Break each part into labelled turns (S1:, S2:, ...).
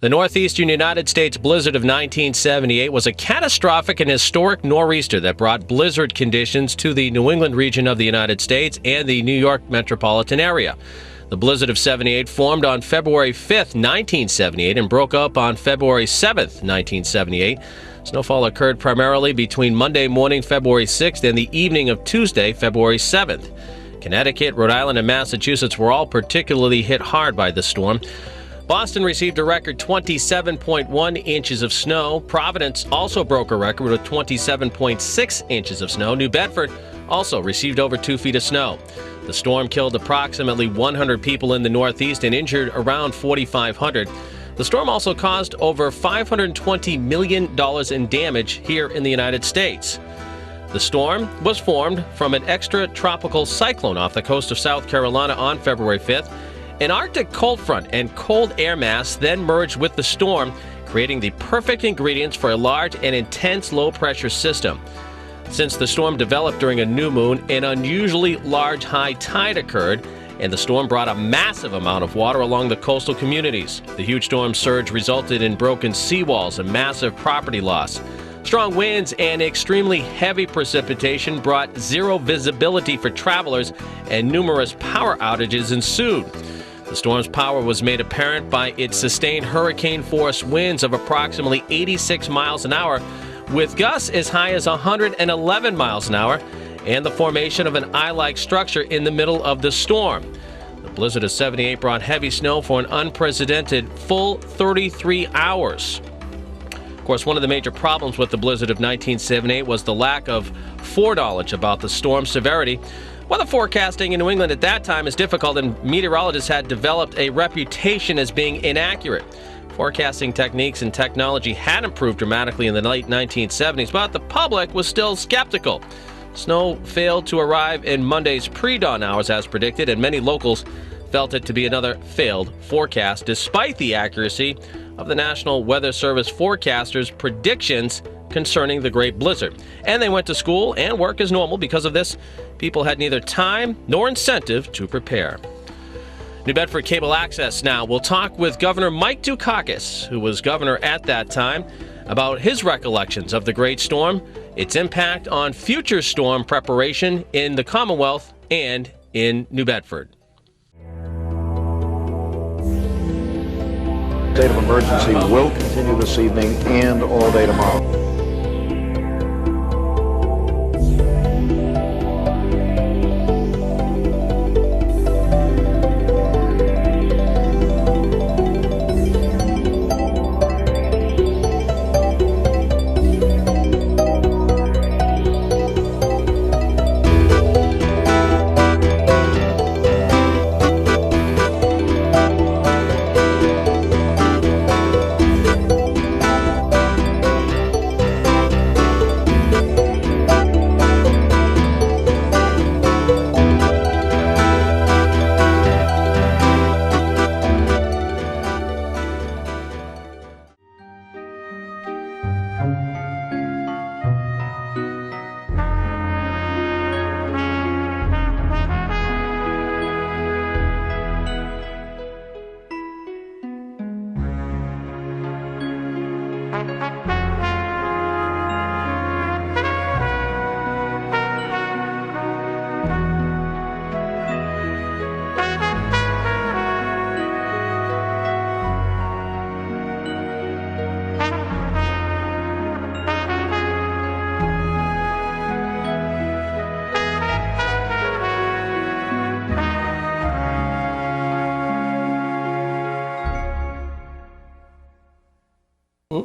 S1: The northeastern United States blizzard of 1978 was a catastrophic and historic nor'easter that brought blizzard conditions to the New England region of the United States and the New York metropolitan area. The blizzard of 78 formed on February 5th, 1978 and broke up on February 7th, 1978. Snowfall occurred primarily between Monday morning, February 6th, and the evening of Tuesday, February 7th. Connecticut, Rhode Island, and Massachusetts were all particularly hit hard by the storm. Boston received a record 27.1 inches of snow. Providence also broke a record with 27.6 inches of snow. New Bedford also received over 2 feet of snow. The storm killed approximately 100 people in the Northeast and injured around 4,500. The storm also caused over $520 million in damage here in the United States. The storm was formed from an extratropical cyclone off the coast of South Carolina on February 5th. An Arctic cold front and cold air mass then merged with the storm, creating the perfect ingredients for a large and intense low-pressure system. Since the storm developed during a new moon, an unusually large high tide occurred, and the storm brought a massive amount of water along the coastal communities. The huge storm surge resulted in broken seawalls and massive property loss. Strong winds and extremely heavy precipitation brought zero visibility for travelers, and numerous power outages ensued. The storm's power was made apparent by its sustained hurricane-force winds of approximately 86 miles an hour, with gusts as high as 111 miles an hour, and the formation of an eye-like structure in the middle of the storm. The blizzard of 78 brought heavy snow for an unprecedented full 33 hours. Of course, one of the major problems with the blizzard of 1978 was the lack of foreknowledge about the storm's severity. Weather forecasting in New England at that time is difficult, and meteorologists had developed a reputation as being inaccurate. Forecasting techniques and technology had improved dramatically in the late 1970s, but the public was still skeptical. Snow failed to arrive in Monday's pre-dawn hours as predicted, and many locals felt it to be another failed forecast, despite the accuracy of the National Weather Service forecasters' predictions concerning the Great Blizzard. And they went to school and work as normal. Because of this, people had neither time nor incentive to prepare. New Bedford Cable Access now. We'll talk with Governor Mike Dukakis, who was governor at that time, about his recollections of the Great Storm, its impact on future storm preparation in the Commonwealth and in New Bedford.
S2: State of emergency will continue this evening and all day tomorrow.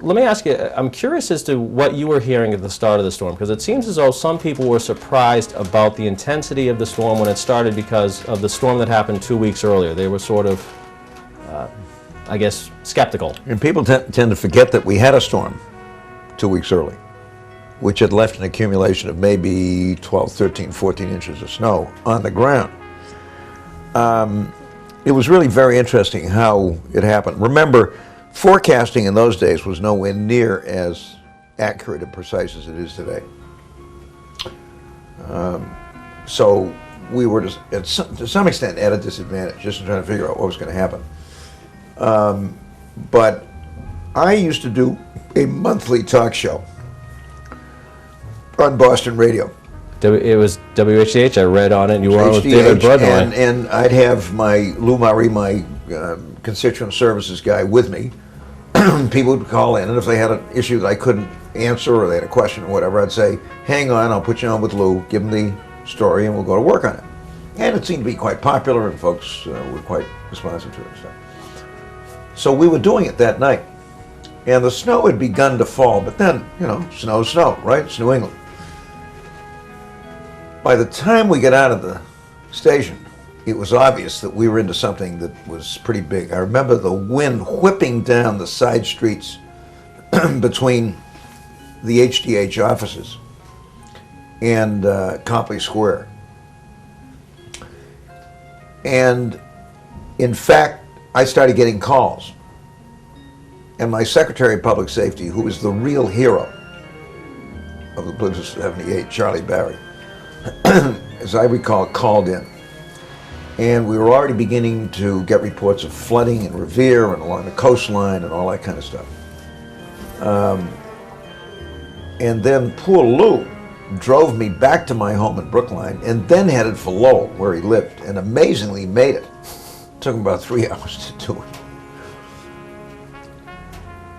S1: Let me ask you, I'm curious as to what you were hearing at the start of the storm, because it seems as though some people were surprised about the intensity of the storm when it started because of the storm that happened 2 weeks earlier. They were sort of, I guess, skeptical.
S3: And people tend to forget that we had a storm 2 weeks early, which had left an accumulation of maybe 12, 13, 14 inches of snow on the ground. It was really very interesting how it happened. Remember, forecasting in those days was nowhere near as accurate and precise as it is today. So we were to some extent at a disadvantage just in trying to figure out what was going to happen. But I used to do a monthly talk show on Boston radio.
S1: It was WHDH. I read on it. You were on with David Broadway.
S3: And I'd have Lou Murray, my constituent services guy, with me. People would call in, and if they had an issue that I couldn't answer or they had a question or whatever, I'd say, hang on, I'll put you on with Lou, give him the story, and we'll go to work on it. And it seemed to be quite popular, and folks were quite responsive to it and stuff. So we were doing it that night. And the snow had begun to fall, but then, snow, right? It's New England. By the time we got out of the station, it was obvious that we were into something that was pretty big. I remember the wind whipping down the side streets between the HDH offices and Copley Square. And in fact, I started getting calls. And my Secretary of Public Safety, who was the real hero of the Blizzard 78, Charlie Barry, as I recall, called in. And we were already beginning to get reports of flooding in Revere and along the coastline and all that kind of stuff. And then poor Lou drove me back to my home in Brookline and then headed for Lowell, where he lived, and amazingly made it. It took him about 3 hours to do it.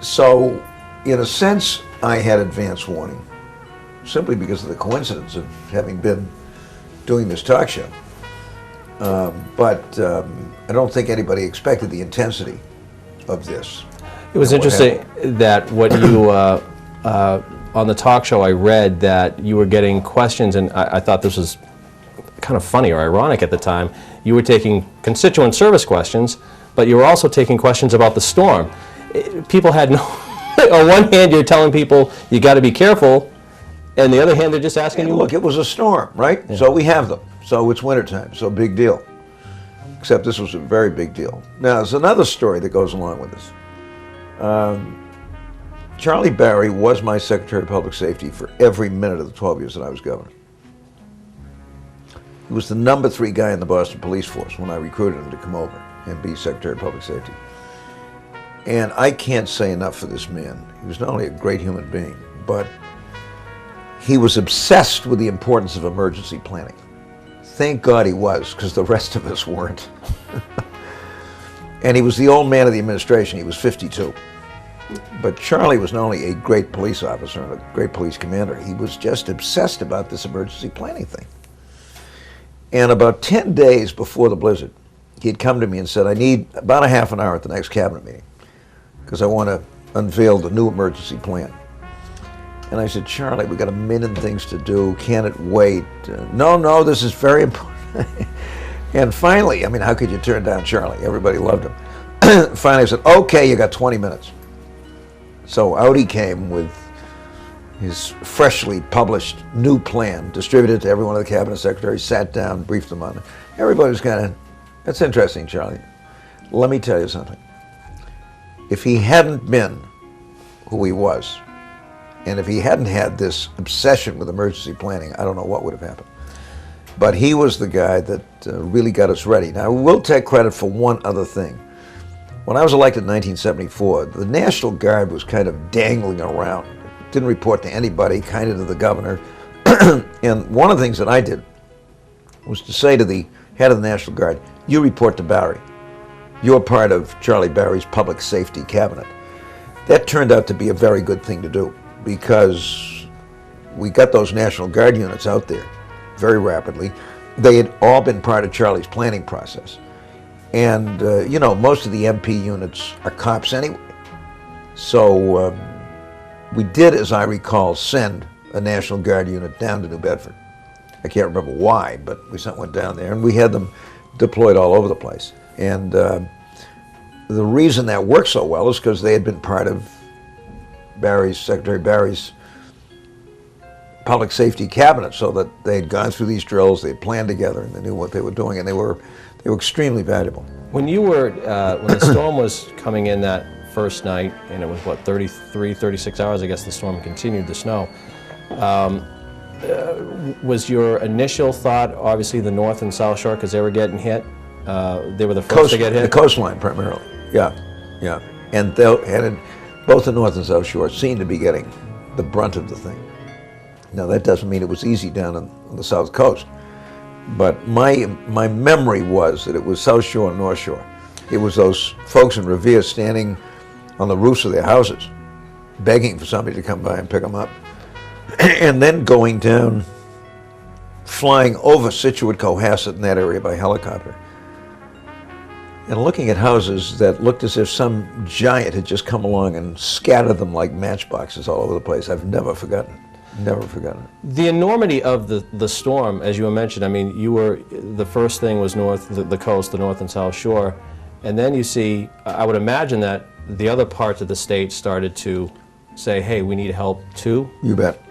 S3: So, in a sense, I had advance warning, simply because of the coincidence of having been doing this talk show. But I don't think anybody expected the intensity of this.
S1: It was interesting that what you, on the talk show, I read that you were getting questions, and I thought this was kind of funny or ironic at the time. You were taking constituent service questions, but you were also taking questions about the storm. People had no, on one hand you're telling people you got to be careful, and the other hand they're just asking you.
S3: Look, it was a storm, right? Yeah. So we have them. So it's wintertime, so big deal. Except this was a very big deal. Now, there's another story that goes along with this. Charlie Barry was my Secretary of Public Safety for every minute of the 12 years that I was governor. He was the number 3 guy in the Boston police force when I recruited him to come over and be Secretary of Public Safety. And I can't say enough for this man. He was not only a great human being, but he was obsessed with the importance of emergency planning. Thank God he was, because the rest of us weren't. And he was the old man of the administration. He was 52. But Charlie was not only a great police officer and a great police commander, he was just obsessed about this emergency planning thing. And about 10 days before the blizzard, he had come to me and said, I need about a half an hour at the next cabinet meeting, because I want to unveil the new emergency plan. And I said, Charlie, we got a million things to do. Can it wait? No, this is very important. And finally, I mean, how could you turn down Charlie? Everybody loved him. Finally, I said, okay, you got 20 minutes. So out he came with his freshly published new plan, distributed to every one of the cabinet secretaries, sat down, briefed them on it. Everybody was kind of, that's interesting, Charlie. Let me tell you something. If he hadn't been who he was, and if he hadn't had this obsession with emergency planning, I don't know what would have happened. But he was the guy that really got us ready. Now, I will take credit for one other thing. When I was elected in 1974, the National Guard was kind of dangling around. It didn't report to anybody, kind of to the governor. And one of the things that I did was to say to the head of the National Guard, you report to Barry. You're part of Charlie Barry's public safety cabinet. That turned out to be a very good thing to do, because we got those National Guard units out there very rapidly. They had all been part of Charlie's planning process. And, most of the MP units are cops anyway. So we did, as I recall, send a National Guard unit down to New Bedford. I can't remember why, but we sent one down there, and we had them deployed all over the place. And the reason that worked so well is because they had been part of Secretary Barry's public safety cabinet, so that they had gone through these drills, they had planned together, and they knew what they were doing, and they were extremely valuable.
S1: When you were, when the storm was coming in that first night, and it was, 36 hours, I guess the storm continued to snow, was your initial thought, obviously, the North and South Shore, because they were getting hit? They were the first to get hit?
S3: The coastline, primarily, yeah. And both the North and South Shore seemed to be getting the brunt of the thing. Now, that doesn't mean it was easy down on the South Coast, but my memory was that it was South Shore and North Shore. It was those folks in Revere standing on the roofs of their houses, begging for somebody to come by and pick them up, and then going down, flying over Situate, Cohasset, and that area by helicopter, and looking at houses that looked as if some giant had just come along and scattered them like matchboxes all over the place. I've never forgotten it. Never forgotten it.
S1: The enormity of the storm, as you mentioned, I mean, the first thing was the coast, the North and South Shore, and then you see, I would imagine that the other parts of the state started to say, hey, we need help too.
S3: You bet.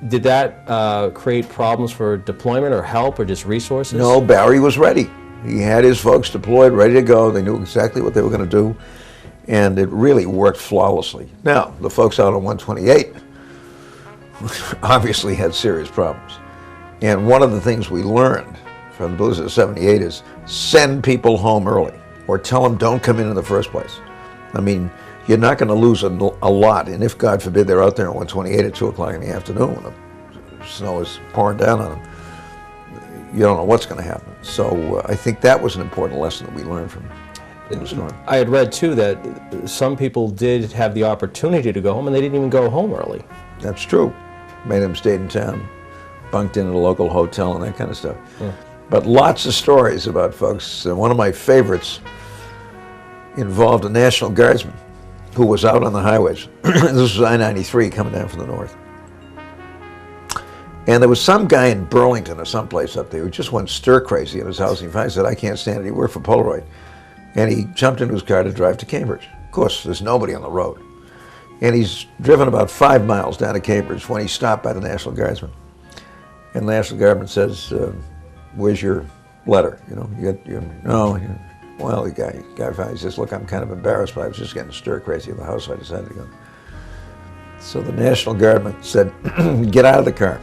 S1: Did that create problems for deployment or help or just resources?
S3: No, Barry was ready. He had his folks deployed, ready to go. They knew exactly what they were going to do, and it really worked flawlessly. Now, the folks out on 128 obviously had serious problems. And one of the things we learned from the Blizzard of 78 is send people home early, or tell them don't come in the first place. I mean, you're not going to lose a lot, and if, God forbid, they're out there on 128 at 2 o'clock in the afternoon when the snow is pouring down on them, you don't know what's going to happen. So I think that was an important lesson that we learned from the storm.
S1: I had read, too, that some people did have the opportunity to go home, and they didn't even go home early.
S3: That's true. Many of them stayed in town, bunked in at a local hotel and that kind of stuff. Yeah. But lots of stories about folks. One of my favorites involved a National Guardsman who was out on the highways. This was I-93 coming down from the north. And there was some guy in Burlington or someplace up there who just went stir crazy in his house. He finally said, I can't stand it. He worked for Polaroid. And he jumped into his car to drive to Cambridge. Of course, there's nobody on the road. And he's driven about 5 miles down to Cambridge when he's stopped by the National Guardsman. And the National Guardsman says, where's your letter? You know, you got your, no. Well, the guy finally says, look, I'm kind of embarrassed, but I was just getting stir crazy in the house, so I decided to go. So the National Guardsman said, get out of the car.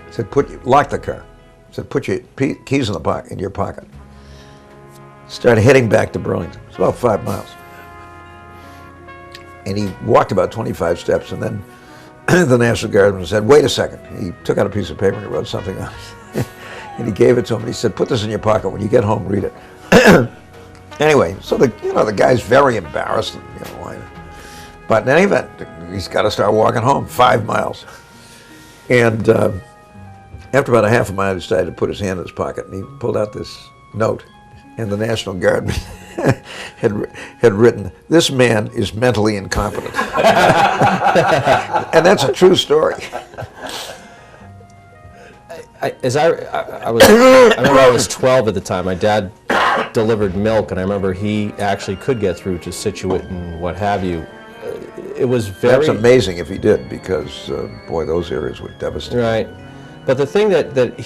S3: He said, lock the car. He said, put your keys in your pocket. Started heading back to Burlington. It's about 5 miles. And he walked about 25 steps, and then the National Guardsman said, wait a second. He took out a piece of paper and he wrote something on it. And he gave it to him, and he said, put this in your pocket. When you get home, read it. Anyway, so the guy's very embarrassed. But in any event, he's got to start walking home, 5 miles. And after about a half a mile, he decided to put his hand in his pocket, and he pulled out this note. And the National Guardman had written, this man is mentally incompetent. And that's a true story.
S1: I remember I was 12 at the time. My dad delivered milk, and I remember he actually could get through to Situate and what have you. It was very...
S3: That's amazing if he did, because, boy, those areas were devastating.
S1: Right. But the thing that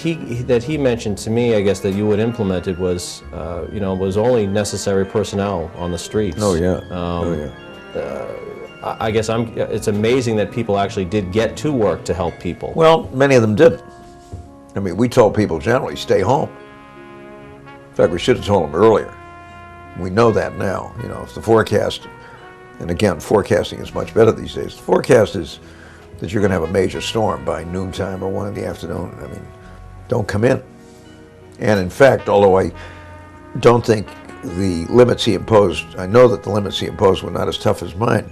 S1: he mentioned to me, I guess, that you had implemented was, was only necessary personnel on the streets.
S3: Oh yeah.
S1: I guess it's amazing that people actually did get to work to help people.
S3: Well, many of them didn't. I mean, we told people generally, stay home. In fact, we should have told them earlier. We know that now. You know, if the forecast, and again, forecasting is much better these days. The forecast is that you're going to have a major storm by noontime or 1 in the afternoon. I mean, don't come in. And in fact, although I don't think the limits he imposed, I know that the limits he imposed were not as tough as mine.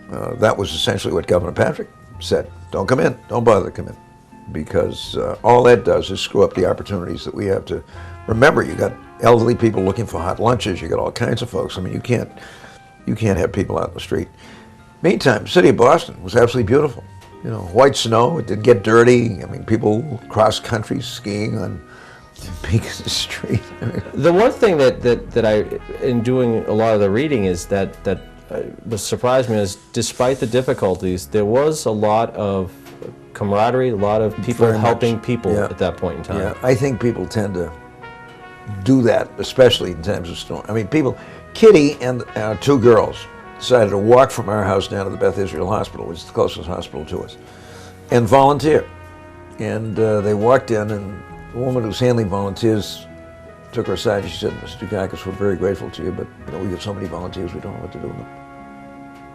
S3: That was essentially what Governor Patrick said. Don't come in. Don't bother to come in. Because all that does is screw up the opportunities that we have to. Remember, you got elderly people looking for hot lunches. You got all kinds of folks. I mean, you can't have people out in the street. Meantime, the city of Boston was absolutely beautiful. You know, white snow, it didn't get dirty. I mean, people cross country skiing on the peak of the street.
S1: The one thing that I, in doing a lot of the reading, is that was surprised me is, despite the difficulties, there was a lot of camaraderie, a lot of people helping people at that point in time.
S3: Yeah, I think people tend to do that, especially in times of storm. I mean, Kitty and 2 girls decided to walk from our house down to the Beth Israel Hospital, which is the closest hospital to us, and volunteer. And they walked in, and the woman who's handling volunteers took her aside and she said, Mr. Dukakis, we're very grateful to you, but we get so many volunteers, we don't know what to do with them.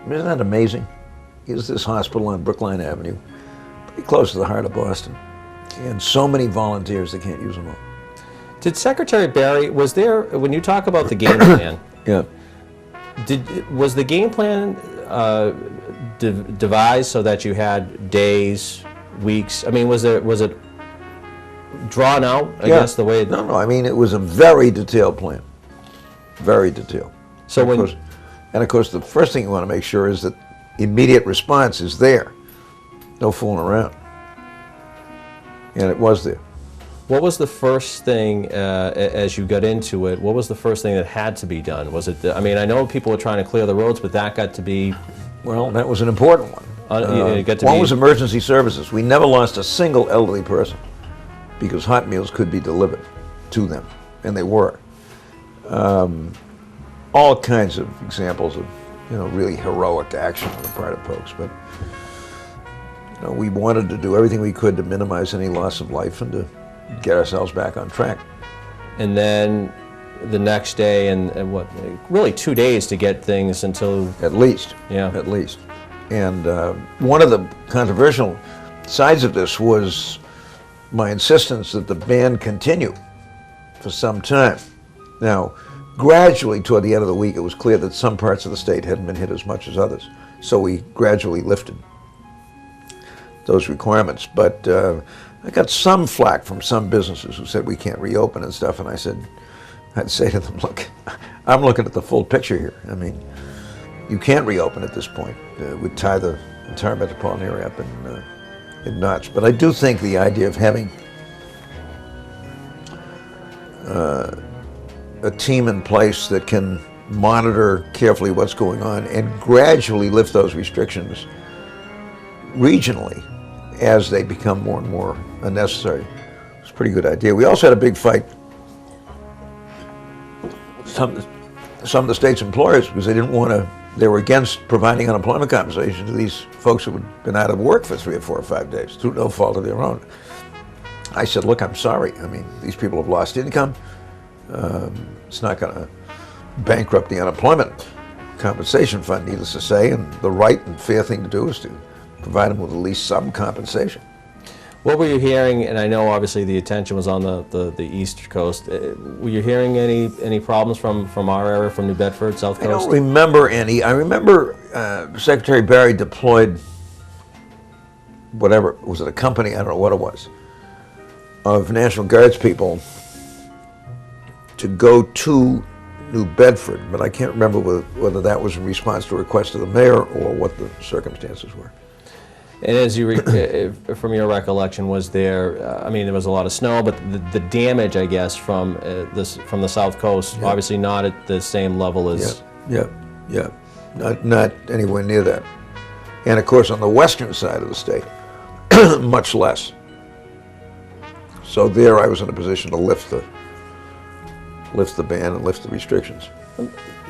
S3: Isn't that amazing? Here's this hospital on Brookline Avenue, pretty close to the heart of Boston, and so many volunteers they can't use them all.
S1: Did Secretary Barry, was there, when you talk about the game plan,
S3: Yeah.
S1: was the game plan devised so that you had days, weeks? I mean, was it drawn out, I guess, the way?
S3: No, I mean, it was a very detailed plan. Very detailed.
S1: So
S3: of course, the first thing you want to make sure is that immediate response is there. No fooling around. And it was there.
S1: What was the first thing, as you got into it, what was the first thing that had to be done? Was it, I mean, I know people were trying to clear the roads, but that got to be...
S3: Well, that was an important one. One was emergency services. We never lost a single elderly person because hot meals could be delivered to them, and they were. All kinds of examples of, really heroic action on the part of folks, but we wanted to do everything we could to minimize any loss of life and to get ourselves back on track.
S1: And then the next day, and what, really 2 days to get things until...
S3: At least.
S1: Yeah.
S3: At least. And one of the controversial sides of this was my insistence that the ban continue for some time. Now, gradually toward the end of the week, it was clear that some parts of the state hadn't been hit as much as others. So we gradually lifted those requirements. But I got some flack from some businesses who said we can't reopen and stuff. And I'd say to them, look, I'm looking at the full picture here. I mean, you can't reopen at this point. We'd tie the entire metropolitan area up in knots. But I do think the idea of having a team in place that can monitor carefully what's going on and gradually lift those restrictions regionally as they become more and more unnecessary. It's a pretty good idea. We also had a big fight with some of the state's employers because they were against providing unemployment compensation to these folks who had been out of work for 3 or 4 or 5 days through no fault of their own. I said, look, I'm sorry. I mean, these people have lost income. It's not going to bankrupt the unemployment compensation fund, needless to say, and the right and fair thing to do is to provide them with at least some compensation.
S1: What were you hearing, and I know obviously the attention was on the East Coast, were you hearing any problems from our area, from New Bedford, South Coast?
S3: I don't remember any. I remember Secretary Barry deployed whatever, was it a company, I don't know what it was, of National Guards people to go to New Bedford, but I can't remember whether that was in response to a request of the mayor or what the circumstances were.
S1: And as you, from your recollection, was there? I mean, there was a lot of snow, but the damage, I guess, from the South Coast, obviously not at the same level as.
S3: Yeah, not anywhere near that. And of course, on the western side of the state, much less. So there, I was in a position to lift the ban and lift the restrictions.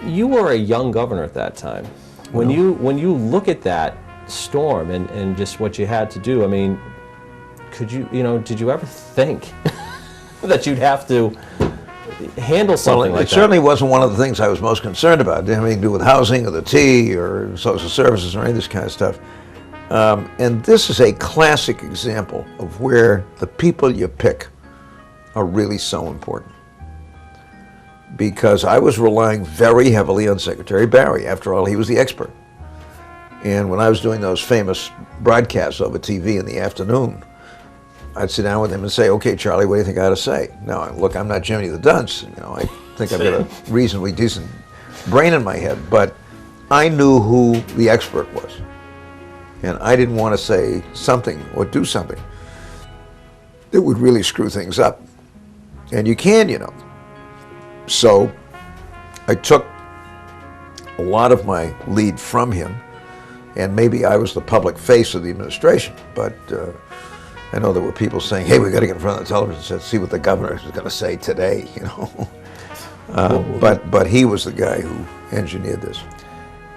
S1: You were a young governor at that time. When you look at that storm and just what you had to do, I mean, did you ever think that you'd have to handle something like that?
S3: It certainly wasn't one of the things I was most concerned about. It didn't have anything to do with housing or the T or social services or any of this kind of stuff. And this is a classic example of where the people you pick are really so important. Because I was relying very heavily on Secretary Barry. After all, he was the expert. And when I was doing those famous broadcasts over TV in the afternoon, I'd sit down with him and say, okay, Charlie, what do you think I ought to say? Now, look, I'm not Jimmy the Dunce. I think I've got a reasonably decent brain in my head, but I knew who the expert was. And I didn't want to say something or do something that would really screw things up. And you can, So I took a lot of my lead from him, and maybe I was the public face of the administration, but I know there were people saying, hey, we got to get in front of the television and see what the governor is going to say today, But he was the guy who engineered this.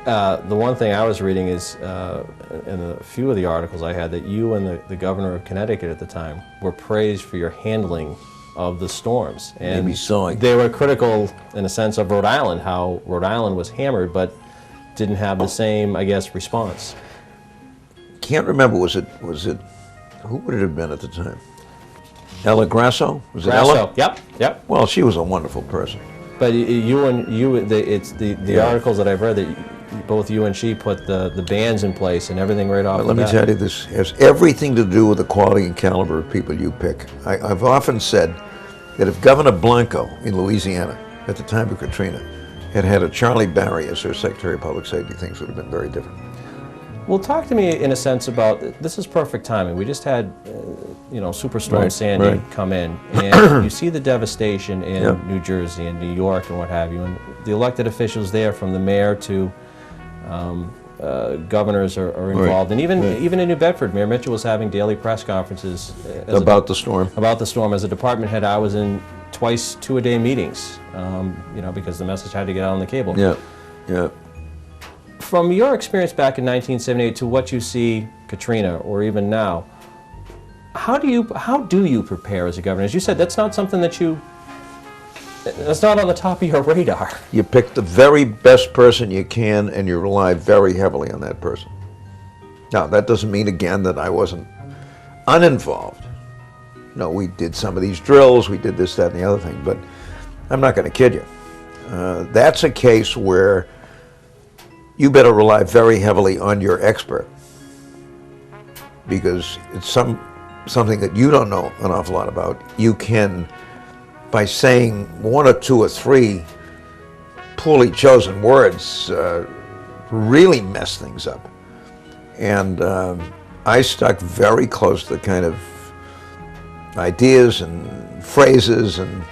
S1: The one thing I was reading is, in a few of the articles I had, that you and the governor of Connecticut at the time were praised for your handling of the storms. And
S3: maybe so.
S1: They were critical, in a sense, of Rhode Island, how Rhode Island was hammered, but didn't have the same, I guess, response.
S3: Can't remember. Was it? Who would it have been at the time? Ella Grasso? Was it Ella?
S1: Yep.
S3: Well, she was a wonderful person.
S1: But it's the articles that I've read that both you and she put the bans in place and everything right off the bat.
S3: Let me tell you, this has everything to do with the quality and caliber of people you pick. I've often said that if Governor Blanco in Louisiana at the time of Katrina had had a Charlie Barry as their Secretary of Public Safety, things would have been very different.
S1: Well, talk to me in a sense about, this is perfect timing. We just had, Superstorm Sandy come in, and you see the devastation in New Jersey and New York and what have you, and the elected officials there, from the mayor to governors are involved, and even in New Bedford, Mayor Mitchell was having daily press conferences
S3: about the storm.
S1: About the storm. As a department head, I was in twice 2-a-day meetings, because the message had to get out on the cable.
S3: Yeah.
S1: From your experience back in 1978 to what you see Katrina or even now, how do you prepare as a governor? As you said, that's not something that's not on the top of your radar.
S3: You pick the very best person you can, and you rely very heavily on that person. Now, that doesn't mean, again, that I wasn't uninvolved. No, we did some of these drills, we did this, that, and the other thing, but I'm not going to kid you. That's a case where you better rely very heavily on your expert, because it's something that you don't know an awful lot about. You can, by saying one or two or three poorly chosen words, really mess things up. And I stuck very close to the kind of ideas and phrases and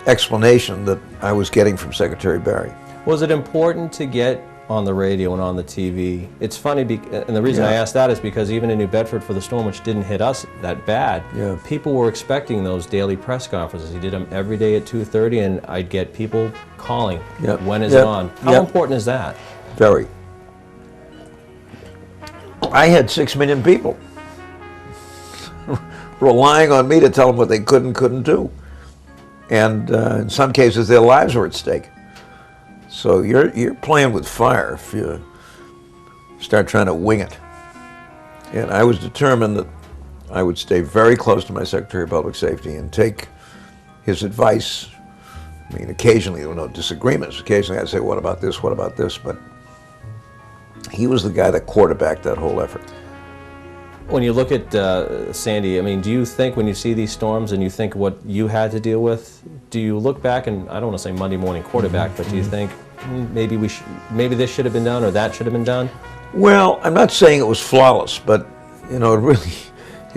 S3: explanation that I was getting from Secretary Barry.
S1: Was it important to get on the radio and on the TV? It's funny, and the reason I asked that is because even in New Bedford for the storm, which didn't hit us that bad, people were expecting those daily press conferences. He did them every day at 2:30, and I'd get people calling, when is it on? How important is that?
S3: Very. I had 6 million people relying on me to tell them what they could and couldn't do. And in some cases, their lives were at stake. So you're playing with fire if you start trying to wing it. And I was determined that I would stay very close to my Secretary of Public Safety and take his advice. I mean, occasionally there were no disagreements. Occasionally I'd say, what about this, what about this? But he was the guy that quarterbacked that whole effort.
S1: When you look at Sandy, I mean, do you think when you see these storms and you think what you had to deal with, do you look back and, I don't want to say Monday morning quarterback, but do you think maybe this should have been done or that should have been done?
S3: Well, I'm not saying it was flawless, but it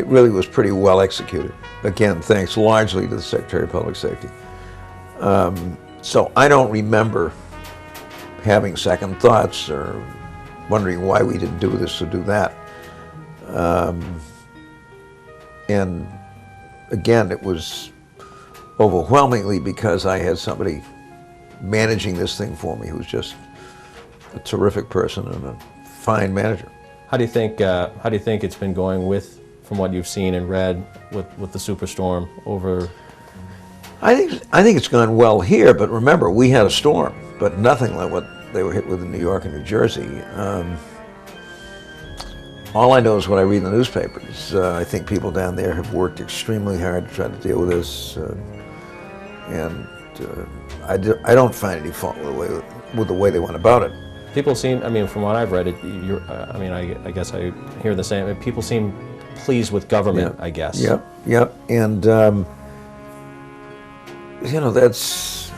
S3: really was pretty well executed. Again, thanks largely to the Secretary of Public Safety. So I don't remember having second thoughts or wondering why we didn't do this or do that. And again, it was overwhelmingly because I had somebody managing this thing for me who was just a terrific person and a fine manager.
S1: How do you think it's been going from what you've seen and read with the superstorm over?
S3: I think it's gone well here, but remember, we had a storm, but nothing like what they were hit with in New York and New Jersey. All I know is what I read in the newspapers. I think people down there have worked extremely hard to try to deal with this, and I don't find any fault with the way they went about it.
S1: People seem, I mean, from what I've read, I guess I hear the same. People seem pleased with government, I guess.
S3: Yep. And that's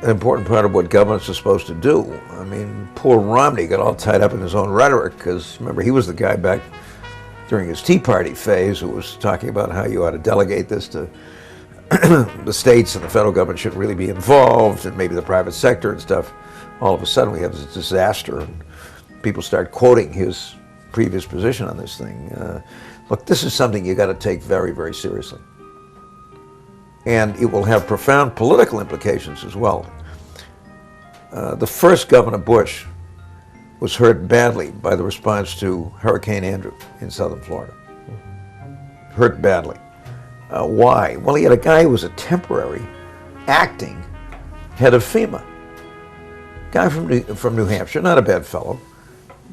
S3: an important part of what governments are supposed to do. I mean, poor Romney got all tied up in his own rhetoric because, remember, he was the guy back during his Tea Party phase who was talking about how you ought to delegate this to the states and the federal government shouldn't really be involved and maybe the private sector and stuff. All of a sudden we have this disaster and people start quoting his previous position on this thing. Look, this is something you got to take very, very seriously. And it will have profound political implications as well. The first Governor Bush was hurt badly by the response to Hurricane Andrew in southern Florida. Hurt badly. Why? Well, he had a guy who was a temporary acting head of FEMA. Guy from New Hampshire, not a bad fellow,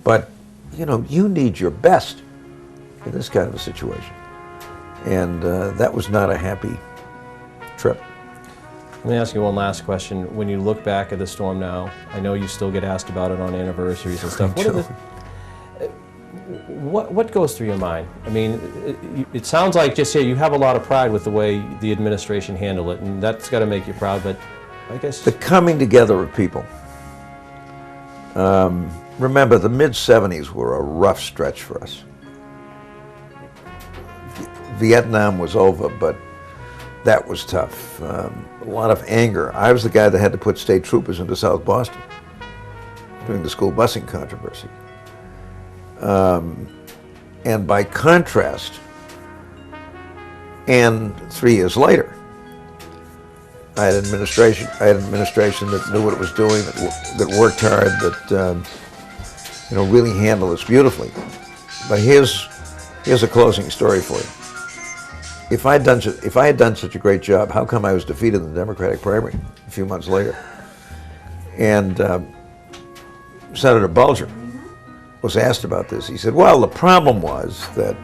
S3: but you know, you need your best in this kind of a situation. And that was not a happy trip.
S1: Let me ask you one last question. When you look back at the storm now, I know you still get asked about it on anniversaries and stuff. What goes through your mind? I mean, it sounds like just you have a lot of pride with the way the administration handled it, and that's got to make you proud, but I guess...
S3: The coming together of people. Remember, the mid-'70s were a rough stretch for us. Vietnam was over, but that was tough. A lot of anger. I was the guy that had to put state troopers into South Boston during the school busing controversy. And by contrast, and 3 years later, I had administration that knew what it was doing, that worked hard, that you know, really handled this beautifully. But here's a closing story for you. If I had done such a great job, how come I was defeated in the Democratic primary a few months later? And Senator Bulger was asked about this. He said, well, the problem was that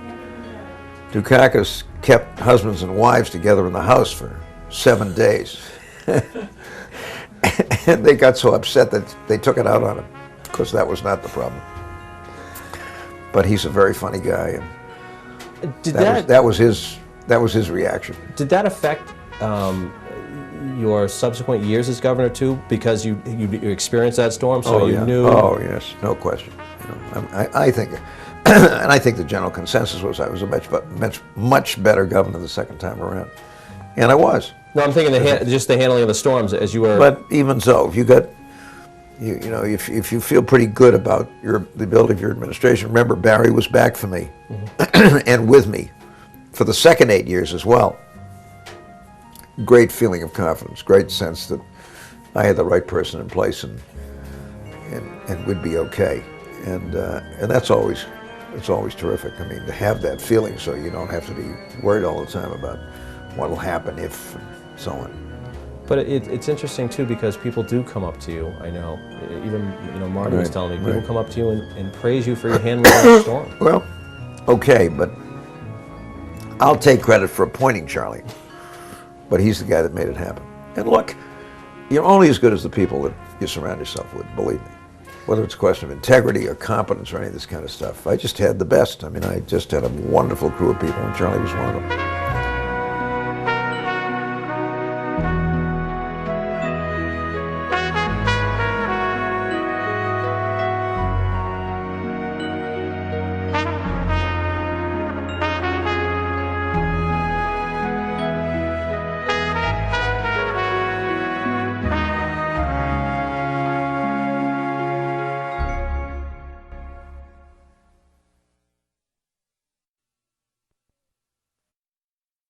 S3: Dukakis kept husbands and wives together in the house for 7 days. And they got so upset that they took it out on him. Of course, that was not the problem. But he's a very funny guy, and that was his reaction.
S1: Did that affect your subsequent years as governor too? Because you experienced that storm, so you knew.
S3: Oh yes, no question. You know, I think, and I think the general consensus was I was a much better governor the second time around, and I was.
S1: No, I'm thinking just the handling of the storms as you were.
S3: But even so, if you got, you know, if you feel pretty good about the ability of your administration, remember Barry was back for me, and with me for the second 8 years as well. Great feeling of confidence, great sense that I had the right person in place and we'd be okay. And that's always terrific. I mean, to have that feeling so you don't have to be worried all the time about what will happen if, and so on.
S1: But it's interesting too, because people do come up to you. I know, even Marty was telling me, people come up to you and praise you for your handling of the storm.
S3: Well, okay, but I'll take credit for appointing Charlie, but he's the guy that made it happen. And look, you're only as good as the people that you surround yourself with, believe me. Whether it's a question of integrity or competence or any of this kind of stuff. I just had the best. I mean, I just had a wonderful crew of people, and Charlie was one of them.